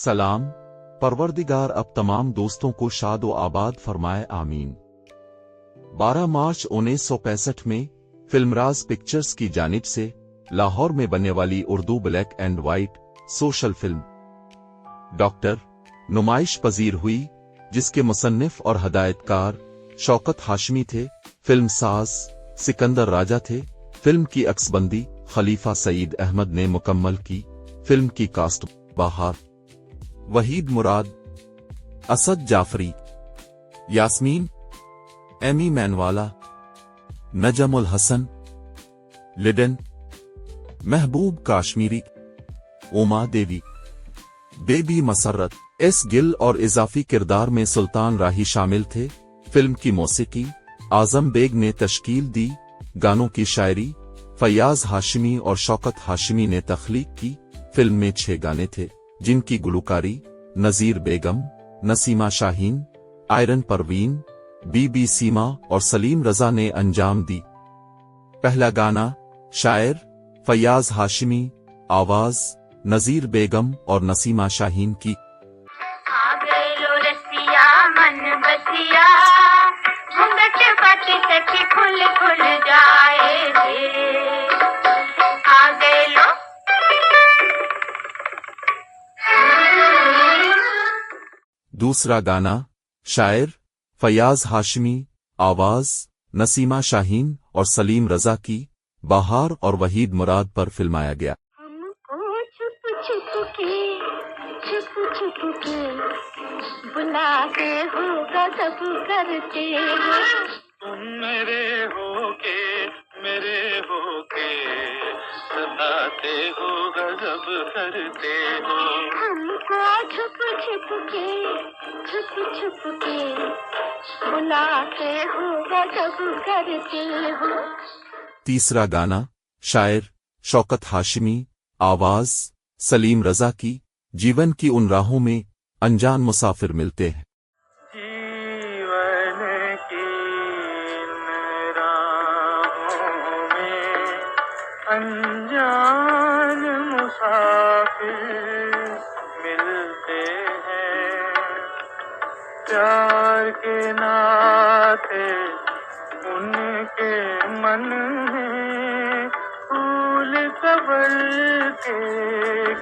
सलाम। परवरदिगार अब तमाम दोस्तों को शाद व आबाद फरमाए, आमीन। 12 मार्च 1965 में फिल्मराज पिक्चर्स की जानिब से लाहौर में बनने वाली Urdu black and white social film doctor नुमाइश पजीर हुई, जिसके मुसन्निफ और हदायतकार शौकत हाशमी थे। फिल्म साज सिकंदर राजा थे। फिल्म की अक्सबंदी खलीफा सईद अहमद ने मुकम्मल की। फिल्म की कास्ट बहार, वहीद मुराद, असद जाफरी, यास्मीन, एमी मैनवाला, नजम उल हसन, लिडन, महबूब काश्मीरी, उमा देवी, बेबी मसर्रत, एस गिल और इजाफी किरदार में सुल्तान राही शामिल थे। फिल्म की मौसीकी आजम बेग ने तश्कील दी। गानों की शायरी फयाज हाशिमी और शौकत हाशिमी ने तख्लीक की। फिल्म में 6 गाने थे, जिनकी गुलकारी नजीर बेगम, नसीमा शाहीन, आयरन परवीन, बीबी सीमा और सलीम रजा ने अंजाम दी। पहला गाना शायर फयाज हाशिमी, आवाज नजीर बेगम और नसीमा शाहीन की। खुल खुल जाए आ गए लो। दूसरा गाना शायर फयाज हाशिमी, आवाज नसीमा शाहीन और सलीम रजा की, बहार और वहीद मुराद पर फिल्माया गया। हमको छुप छुप के बुलाते हो, गजब करते हो। तुम मेरे होके सताते हो, गजब करते हो। हमको छुप छुप के बुलाते हो, गजब करते हो। तीसरा गाना शायर शौकत हाशिमी, आवाज सलीम रजा की, जीवन की उन राहों में अनजान मुसाफिर मिलते हैं। जीवन की राहों में अनजान मुसाफिर मिलते हैं। प्यार के नाते उनके मन में फूल कबर के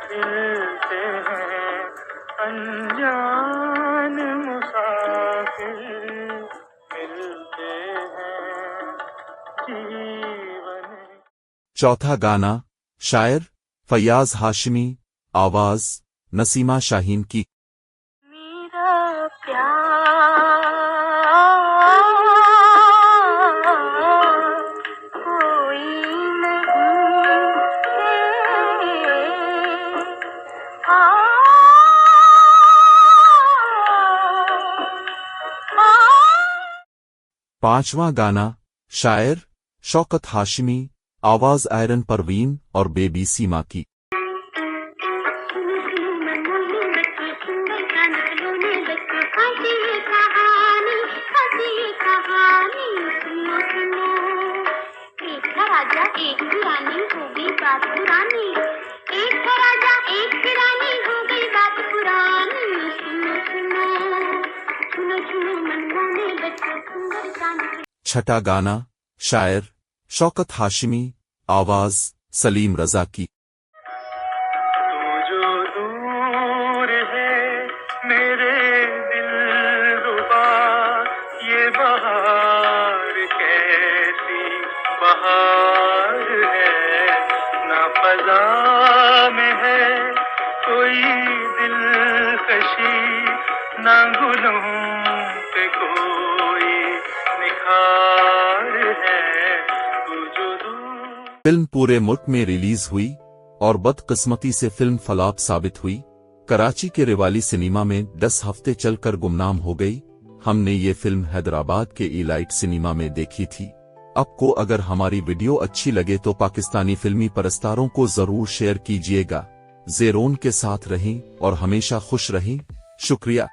खिलते हैं। अनजान मुसाफिर मिलते हैं जीवन। चौथा गाना शायर फयाज हाशिमी, आवाज नसीमा शाहीन की। मेरा प्यार कोई नहीं पांचवां गाना शायर शौकत हाशिमी, आवाज आयरन परवीन और बेबी सीमा की। राजा एक रानी हो गई बात पुरानी, एक था राजा एक रानी हो गई बात पुरानी। सुनो सुनो सुनो सुनो मनवा में बच्चा सुंदर गाना। छठा गाना शायर शौकत हाशिमी, आवाज सलीम रजा की। तू जो दूर है मेरे दिलरुबा, ये बहार कैसी बहार है। ना फजा में है कोई दिलकशी, ना गुलों पे कोई निखार है। तू जो दूर। फिल्म पूरे मुल्क में रिलीज हुई और बदकिस्मती से फिल्म फलाप साबित हुई। कराची के रिवाली सिनेमा में 10 हफ्ते चलकर गुमनाम हो गई। हमने ये फिल्म हैदराबाद के इलाइट सिनेमा में देखी थी। आपको अगर हमारी वीडियो अच्छी लगे तो पाकिस्तानी फिल्मी परस्तारों को जरूर शेयर कीजिएगा। ज़ेरोन के साथ रहें और हमेशा खुश रहें। शुक्रिया।